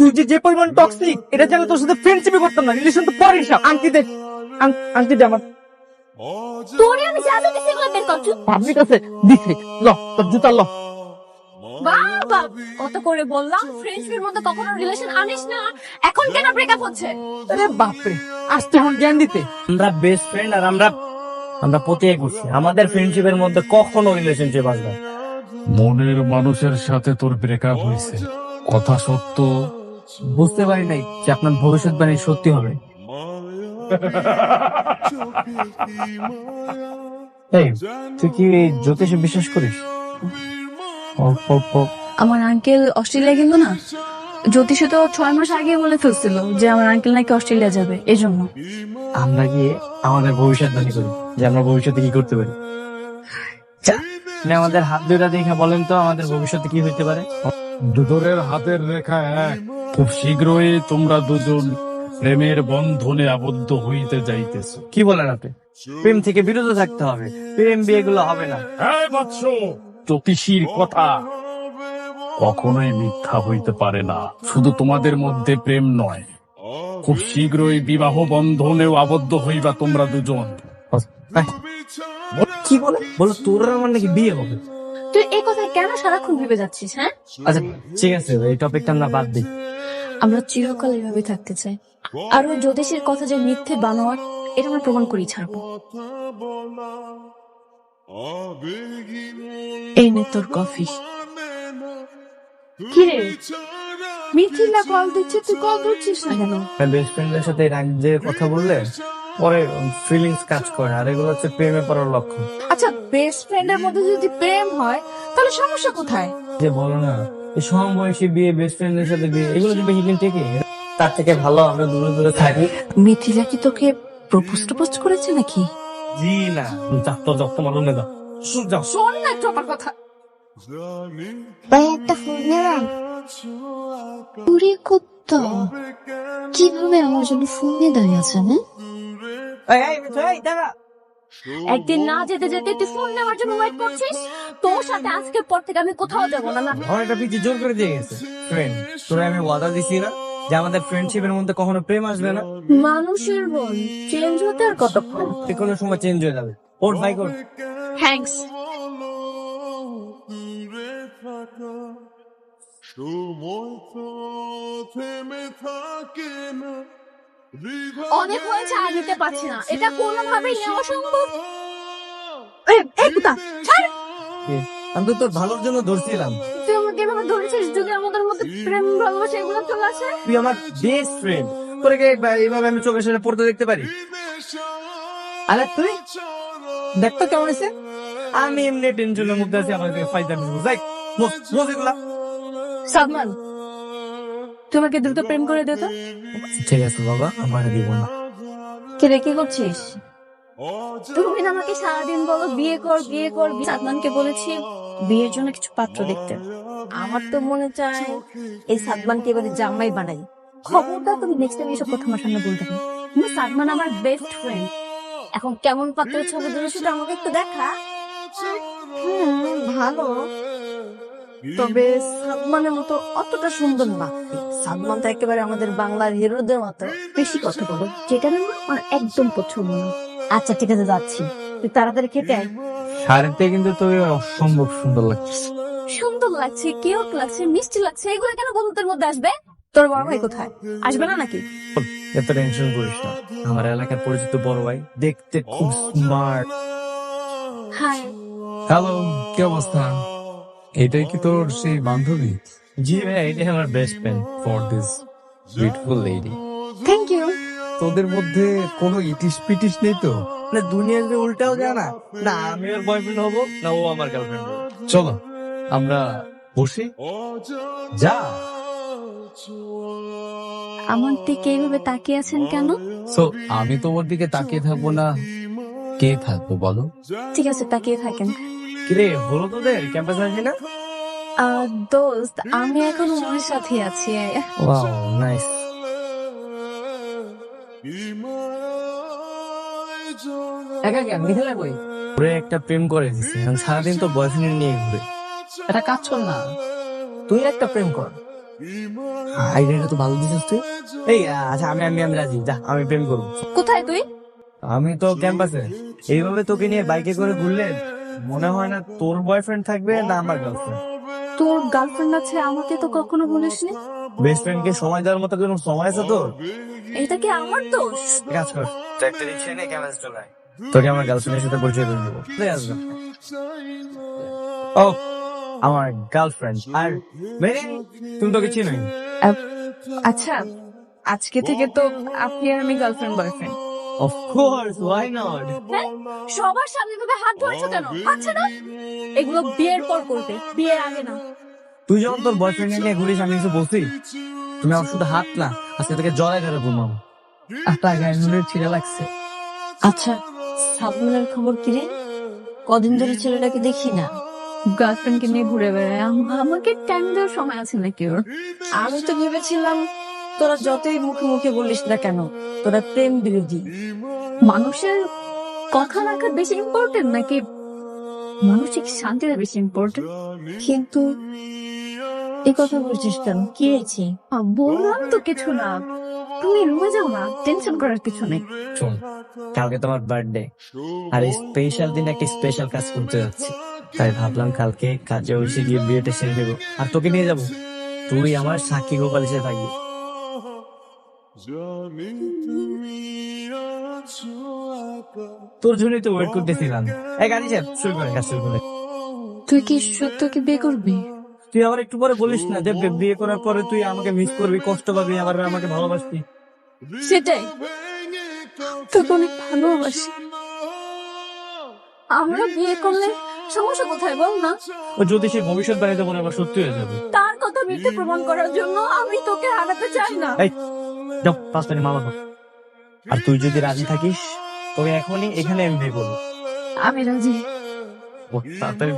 তুই যে পরিমাণ টক্সিক এটা জানলে তোর সাথে ফ্রেন্ডশিপই করতাম না, রিলেশন তো পরের হিসাব। আংটি দে, আংটি দে আমার। তোরে আমি যা যা দিছি এগুলো বের কর চুপ। পাবলিক আছে দিছে, ল তোর জুতা ল। বাবা কত করে বললাম ফ্রেন্ডশিপের মধ্যে কখনো রিলেশন আনিস না, এখন কেন ব্রেকআপ হচ্ছে? আরে বাপরে, আসতে এখন জ্ঞান দিতে। আমরা বেস্ট ফ্রেন্ড আর আমরা প্রতিজ্ঞা করছি আমাদের ফ্রেন্ডশিপের মধ্যে কখনো রিলেশনশিপ আসবে না। মনের মানুষের সাথে তোর ব্রেকআপ হয়েছে, কথা সত্য। বুঝতে পারি নাই যে আপনার ভবিষ্যৎবাণী সত্যি হবে। এই তুই কি জ্যোতিষে বিশ্বাস করিস? আমার আঙ্কেল অস্ট্রেলিয়া গেল না, জ্যোতিষে তো 6 মাস আগে বলে ফেলছিল যে আমার আঙ্কেল নাকি অস্ট্রেলিয়া যাবে, এজন্য। আমরা গিয়ে আমাদের ভবিষ্যৎবাণী করি যে আমরা ভবিষ্যতে কি করতে পারি। আমাদের হাত দুইটা দেখে বলেন তো আমাদের ভবিষ্যতে কি হইতে পারে। দুজনের হাতের রেখা এক, খুব শীঘ্রই তোমরা দুজন প্রেমের বন্ধনে আবদ্ধ হইতে যাইতেছ। কি বলেন আপনি? প্রেম থেকে বিরত থাকতে হবে, প্রেম বিয়ে গুলো হবে না। হ্যাঁ বৎস, জ্যোতিষীর কথা কখনোই মিথ্যা হইতে পারে না। শুধু তোমাদের মধ্যে প্রেম নয়, খুব শীঘ্রই বিবাহ বন্ধনেও আবদ্ধ হইবা তোমরা দুজন। কি বলো তোর আমার নাকি বিয়ে হবে? তুই এই কথা কেন সারাক্ষণ ভেবে যাচ্ছিস? হ্যাঁ আচ্ছা ঠিক আছে, এই টপিকটা আমরা বাদ দিই। আমরা চিরকাল এভাবে থাকতে চাই, আর ওই জ্যোতিষের কথা যে মিথ্যে বানোয়াট এটা আমরা প্রমাণ করেই ছাড়বো। এই নে তোর কফি। কিরে মিথিলা কল দিচ্ছে, তুই কল ধরছিস না কেন? বেস্ট ফ্রেন্ডের সাথে রাজ্যে কথা বললে পরে ফিলিংস কাজ করে, আর এগুলো হচ্ছে প্রেমে পড়ার লক্ষণ। আচ্ছা বেস্ট ফ্রেন্ডের মধ্যে যদি প্রেম হয় তাহলে সমস্যা কোথায়? যে বলো না এই সমবয়সী বিয়ে, বেস্ট ফ্রেন্ডের সাথে বিয়ে, এগুলো যদি হিলিং থেকে তার থেকে ভালো আমরা দূরে দূরে থাকি। মিথিলা কি তোকে প্রপোজ করেছে নাকি? জি না, যত মালুমে দাও। শোন না একটু আমার কথা। ভাই একটা ফোন নেবেন? পুরি কুত্তা কিভাবে আমার জন্য ফোন নিয়ে দাঁড়িয়ে আছে? একদিন না যেতে যেতে তুই ফোন নেওয়ার জন্য ওয়েট করছিস। তোর সাথে আজকের পর থেকে আমি কোথাও যাবো না। একটা পিছিয়ে জোর করে দিয়ে গেছে। ফ্রেন্ড তোরা আমি ওয়াদা দিছি না যে আমাদের ফ্রেন্ডশিপের মধ্যে কখনো প্রেম আসবে না। মানুষের মন চেঞ্জ হতে আর কতক্ষণ? যে কোনো সময় চেঞ্জ হয়ে যাবে। ওর ভাই কর। থ্যাঙ্কস। অনেক হয়েছে, আর নিতে পারছি না, এটা কোনোভাবেই নেওয়া সম্ভব। এই কুত্তা ছাড়। আমি তো তোর ভালোর জন্য ধরছিলাম। তুই আমাকে এভাবে ধরেছিস, যদি আমাদের মধ্যে প্রেম ভালোবাসা এগুলো চলে আসে? তুই আমার বেস্ট ফ্রেন্ড, তোরে কি এইভাবে আমি চোখের সামনে পড়তে দেখতে পারি? আরে তুই দেখ তো কেমন আছে। আমি এমনি টেনশনের মধ্যে আছি, আমাকে ফায়দা নিব। যাই এগুলা। সালমান তোমাকে দ্রুত প্রেম করে দে তো। ঠিক আছে বাবা, আমার দিব না। কে রে, কি করছিস? তুমি না আমাকে সারাদিন বলো বিয়ে কর বিয়ে কর। সাদমানকে বলেছি বিয়ের জন্য কিছু পাত্র দেখতে। আমার তো মনে চায় এই সাদমানকে এবারে জামাই বানাই। খবরটা তুমি নেক্সট টাইম এসব কথা আমার সামনে বলতে হবে। কিন্তু সাদমান আমার বেস্ট ফ্রেন্ড। এখন কেমন পাত্রের ছবি দিলে সেটা আমাকে একটু দেখা। ভালো, তবে সাদমানের মতো অতটা সুন্দর না। সাদমান তো একেবারে আমাদের বাংলার হিরোদের মতো বেশি কথা বলো, যেটা না আমার একদম পছন্দ না। আচ্ছা ঠিক আছে, যাচ্ছি, তুই তাড়াতাড়ি খেতে আয়। শাড়িতে কিন্তু তোকে অসম্ভব সুন্দর লাগছে। সুন্দর লাগছে, কিউট লাগছে, মিষ্টি লাগছে, এগুলো কেন বন্ধুদের মধ্যে আসবে? তোর বড় ভাই কোথায়? আসবে না নাকি? এত টেনশন করিস না, আমার এলাকার পরিচিত বড় ভাই, দেখতে খুব স্মার্ট। হাই। হ্যালো, কি অবস্থা? এটাই কি তোর সেই বান্ধবী? জি ভাই, এটাই আমার best friend for this beautiful lady. Thank you. তোদের মধ্যে কোনো ইটিস পিটিস নেই তো? না দুনিয়ার যে উল্টাও জানা না, আমি ওর বয়ফ্রেন্ড হবো না ও আমার গার্লফ্রেন্ড হবে। চলো আমরা বসি। যা। আমার দিকে এইভাবে তাকিয়ে আছেন কেন? সো আমি তোমার দিকে তাকিয়ে থাকবো না, কে থাকবো বলো? ঠিক আছে, তাকিয়ে থাকেন। কিরে হলো তোদের ক্যাম্পাসে আসি না? দোস্ত আমি এখন ওর সাথে আছি। Wow nice. একা কেন মিথিলা কই? ওরে একটা প্রেম করে দিছে, এখন সারাদিন তো বয়ফ্রেন্ড নিয়ে ঘুরে। এটা কাজ কর না, তুই একটা প্রেম কর। আইডিয়াটা তো ভালো দিছিস তুই। এই আচ্ছা, আমি আমি আমি রাজি, যা আমি প্রেম করবো। কোথায় তুই? আমি তো ক্যাম্পাসে। এইভাবে তোকে নিয়ে বাইকে করে ঘুরলে মনে হয় না তোর বয়ফ্রেন্ড থাকবে না আমার গার্লফ্রেন্ড। তোর গার্লফ্রেন্ড আছে, আমাকে তো কখনো বলিসনি। বেস্ট ফ্রেন্ডকে সময় দেওয়ার মতো কোনো সময় আছে তোর? এটা কি আমার দোষ? কাজ কর, তুই একটা রিক্সা নিয়ে ক্যাম্পাসে চলে আয়, তোকে আমার গার্লফ্রেন্ডের সাথে পরিচয় করে দেবো। কোথায় আসবে? ও, আমার গার্লফ্রেন্ড। আর মেরি, তুমি তোকে চিনোই। আচ্ছা, আজকে থেকে তো আপনি আর আমি girlfriend boyfriend. Of course, why not? হ্যাঁ, সবার সামনে তোকে হাত ধরেছো কেন? আচ্ছা না, এগুলো বিয়ের পর করবে, বিয়ের আগে না। তুই যখন তোর বয়ফ্রেন্ড নিয়ে ঘুরিস আমি কিছু বলছি? তুমি আমার শুধু হাত না, আজকে তোকে জড়াই ধরে ঘুমাবো। একটা গায়ে ছিঁড়ে লাগছে। আচ্ছা, সাবনুরের খবর কি রে? কদিন ধরে ছেলেটাকে দেখি না। গার্লফ্রেন্ডকে নিয়ে ঘুরে বেড়ায়, আমাকে টাইম দেওয়ার সময় আছে নাকি ওর? আমি তো ভেবেছিলাম তোরা যতই মুখে মুখে বলিস না কেন, তোরা প্রেম বিরোধী। মানুষের কথা রাখা বেশি ইম্পর্টেন্ট নাকি মানসিক শান্তিটা বেশি ইম্পর্টেন্ট? কিন্তু এই কথা বলছিস কেন? কি হয়েছে? বললাম তো কিছু না, তুমি রুমে যাও না, টেনশন করার কিছু নেই। শোন, কালকে তোমার বার্থডে, আর এই স্পেশাল দিন একটা স্পেশাল কাজ করতে যাচ্ছি, তাই ভাবলাম কালকে কাজে বসে গিয়ে বিয়েটা সেরে দেবো আর তোকে নিয়ে যাবো। তুই আমার সাক্ষী গোপাল হিসেবে থাকবি। তোর জন্যই তো ওয়েট করতেছিলাম। এই গাড়ি চাপ, শুরু করে কাজ শুরু করে। তুই কি সত্যকে বিয়ে করবি? তুই আবার একটু পরে বলিস না যে বিয়ে করার পরে তুই আমাকে মিস করবি, কষ্ট পাবি, আবার আমাকে ভালোবাসবি। সেটাই, তোকে অনেক ভালোবাসি। আমরা বিয়ে করলে সমস্যা কোথায় বল না? ও যদি সে ভবিষ্যৎ বাড়িতে বলে আবার সত্যি হয়ে যাবে। তার কথা মিথ্যে প্রমাণ করার জন্য আমি তোকে হারাতে চাই না। এই যাও, 5 মিনিট মামা। আর তুই যদি রাজি থাকিস তবে এখনই এখানে আমি বিয়ে করবো। আমি রাজি। ও, তাড়াতাড়ি।